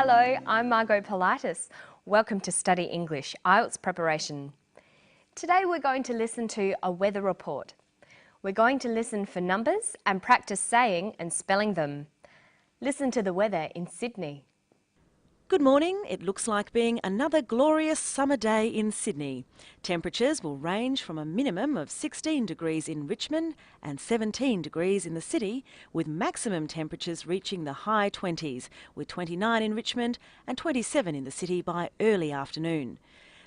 Hello, I'm Margot Politis. Welcome to Study English, IELTS preparation. Today we're going to listen to a weather report. We're going to listen for numbers and practice saying and spelling them. Listen to the weather in Sydney. Good morning. It looks like being another glorious summer day in Sydney. Temperatures will range from a minimum of 16 degrees in Richmond and 17 degrees in the city, with maximum temperatures reaching the high 20s, with 29 in Richmond and 27 in the city by early afternoon.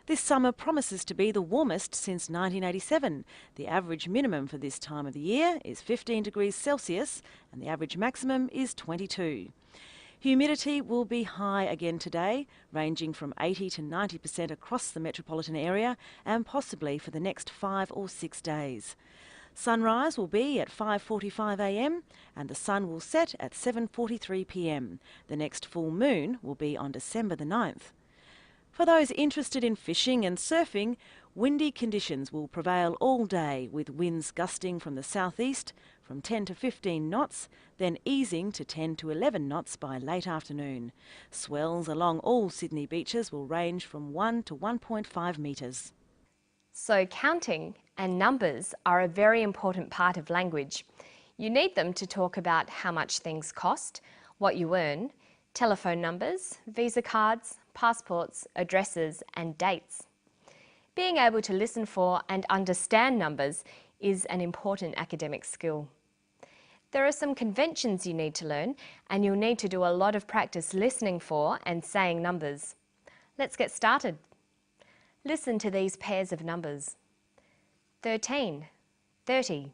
This summer promises to be the warmest since 1987. The average minimum for this time of the year is 15 degrees Celsius and the average maximum is 22. Humidity will be high again today, ranging from 80 to 90% across the metropolitan area and possibly for the next 5 or 6 days. Sunrise will be at 5:45 a.m. and the sun will set at 7:43 p.m. The next full moon will be on December the 9th. For those interested in fishing and surfing, windy conditions will prevail all day, with winds gusting from the southeast from 10 to 15 knots, then easing to 10 to 11 knots by late afternoon. Swells along all Sydney beaches will range from 1 to 1.5 metres. So counting and numbers are a very important part of language. You need them to talk about how much things cost, what you earn, telephone numbers, visa cards, passports, addresses and dates. Being able to listen for and understand numbers is an important academic skill. There are some conventions you need to learn, and you'll need to do a lot of practice listening for and saying numbers. Let's get started. Listen to these pairs of numbers. 13, 30,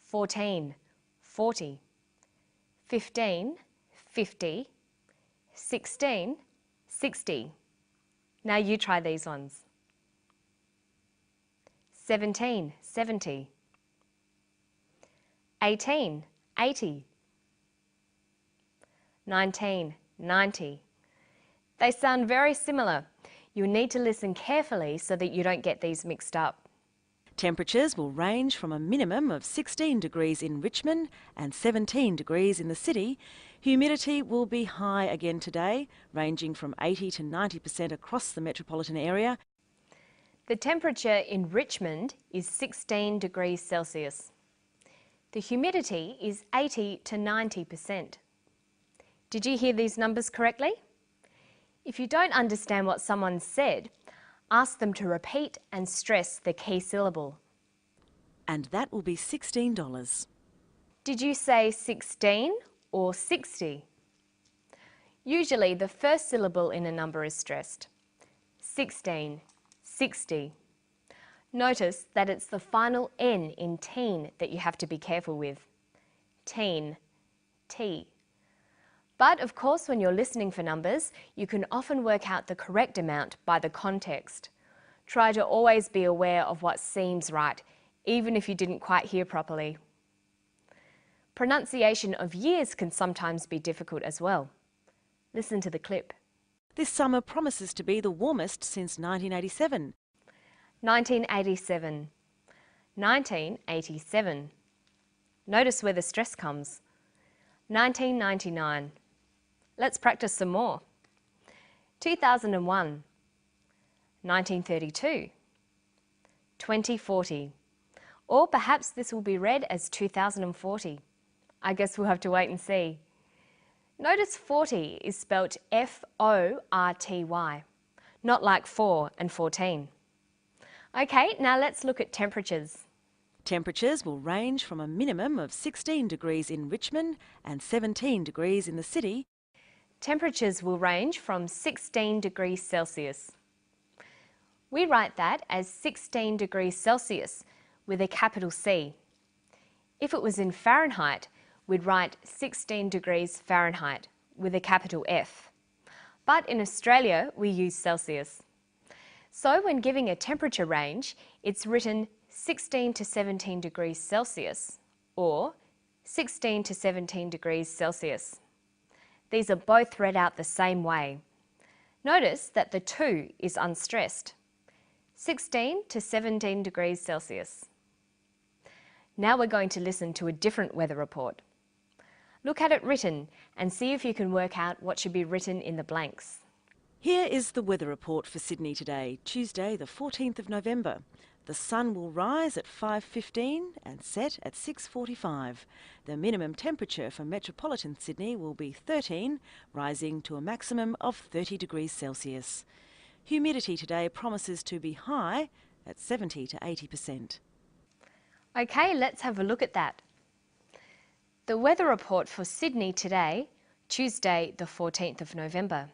14, 40, 15, 50, 16, 60. Now you try these ones. 17, 70. 18, 80. 19, 90. They sound very similar. You'll need to listen carefully so that you don't get these mixed up. Temperatures will range from a minimum of 16 degrees in Richmond and 17 degrees in the city. Humidity will be high again today, ranging from 80 to 90% across the metropolitan area. The temperature in Richmond is 16 degrees Celsius. The humidity is 80 to 90%. Did you hear these numbers correctly? If you don't understand what someone said, ask them to repeat and stress the key syllable. And that will be $16. Did you say 16 or 60? Usually the first syllable in a number is stressed. 16, 60. Notice that it's the final N in teen that you have to be careful with. Teen, T. But of course, when you're listening for numbers, you can often work out the correct amount by the context. Try to always be aware of what seems right, even if you didn't quite hear properly. Pronunciation of years can sometimes be difficult as well. Listen to the clip. This summer promises to be the warmest since 1987. 1987. 1987. Notice where the stress comes. 1999. Let's practice some more. 2001. 1932. 2040. Or perhaps this will be read as 2040. I guess we'll have to wait and see. Notice 40 is spelt F-O-R-T-Y, not like 4 and 14. Okay, now let's look at temperatures. Temperatures will range from a minimum of 16 degrees in Richmond and 17 degrees in the city. Temperatures will range from 16 degrees Celsius. We write that as 16 degrees Celsius with a capital C. If it was in Fahrenheit, we'd write 16 degrees Fahrenheit with a capital F. But in Australia, we use Celsius. So when giving a temperature range, it's written 16 to 17 degrees Celsius or 16 to 17 degrees Celsius. These are both read out the same way. Notice that the 2 is unstressed. 16 to 17 degrees Celsius. Now we're going to listen to a different weather report. Look at it written and see if you can work out what should be written in the blanks. Here is the weather report for Sydney today, Tuesday the 14th of November. The sun will rise at 5:15 and set at 6:45. The minimum temperature for metropolitan Sydney will be 13, rising to a maximum of 30 degrees Celsius. Humidity today promises to be high at 70 to 80%. Okay, let's have a look at that. The weather report for Sydney today, Tuesday the 14th of November.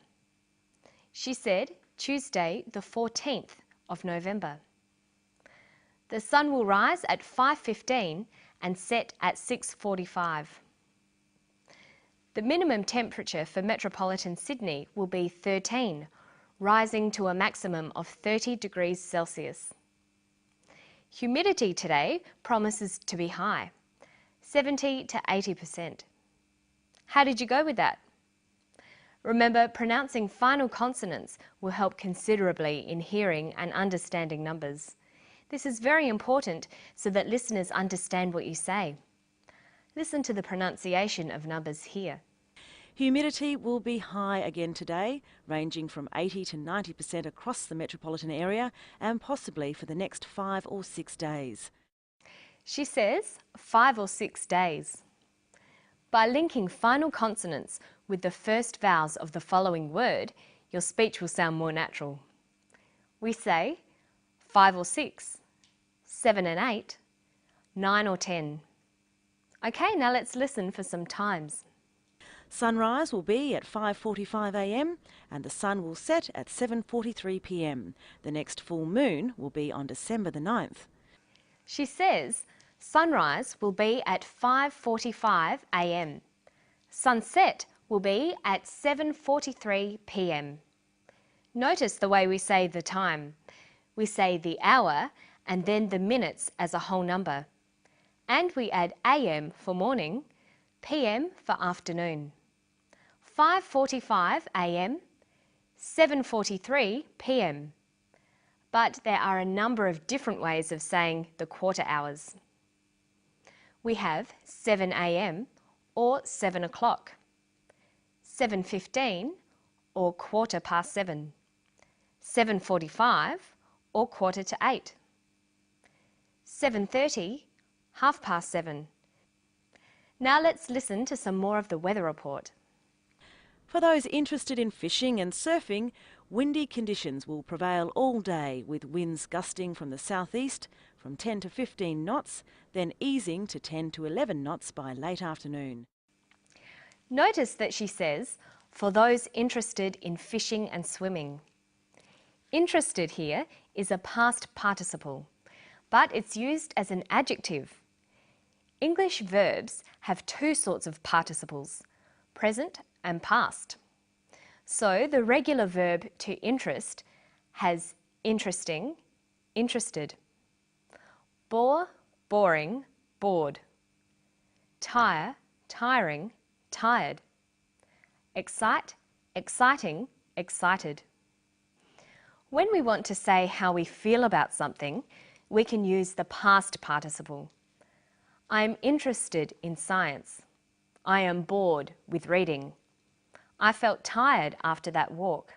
She said Tuesday the 14th of November. The sun will rise at 5:15 and set at 6:45. The minimum temperature for metropolitan Sydney will be 13, rising to a maximum of 30 degrees Celsius. Humidity today promises to be high, 70 to 80%. How did you go with that? Remember, pronouncing final consonants will help considerably in hearing and understanding numbers. This is very important so that listeners understand what you say. Listen to the pronunciation of numbers here. Humidity will be high again today, ranging from 80 to 90% across the metropolitan area and possibly for the next 5 or 6 days. She says 5 or 6 days. By linking final consonants with the first vowels of the following word, your speech will sound more natural. We say 5 or 6, 7 and 8, 9 or 10. Okay, now let's listen for some times. Sunrise will be at 5:45 a.m. and the sun will set at 7:43 p.m. The next full moon will be on December the 9th. She says sunrise will be at 5:45 a.m. Sunset will be at 7:43 p.m. Notice the way we say the time. We say the hour and then the minutes as a whole number. And we add AM for morning, PM for afternoon. 5:45 a.m, 7:43 p.m. But there are a number of different ways of saying the quarter hours. We have 7 a.m. or 7 o'clock, 7:15 or 7:15, 7:45 or 8:15, 7:30, 7:30. Now let's listen to some more of the weather report. For those interested in fishing and surfing, windy conditions will prevail all day with winds gusting from the southeast from 10 to 15 knots, then easing to 10 to 11 knots by late afternoon. Notice that she says, for those interested in fishing and swimming. Interested here is a past participle, but it's used as an adjective. English verbs have two sorts of participles, present and past. So the regular verb to interest has interesting, interested. Bore, boring, bored. Tire, tiring, tired. Excite, exciting, excited. When we want to say how we feel about something, we can use the past participle. I am interested in science. I am bored with reading. I felt tired after that walk.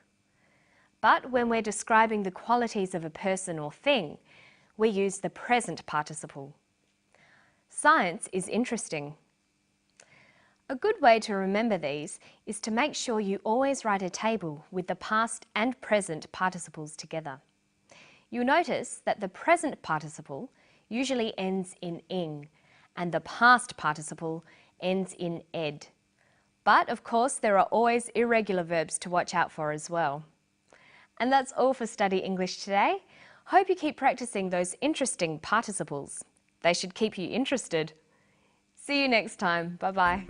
But when we're describing the qualities of a person or thing, we use the present participle. Science is interesting. A good way to remember these is to make sure you always write a table with the past and present participles together. You'll notice that the present participle usually ends in ing and the past participle ends in ed. But of course there are always irregular verbs to watch out for as well. And that's all for Study English today. Hope you keep practicing those interesting participles. They should keep you interested. See you next time. Bye-bye.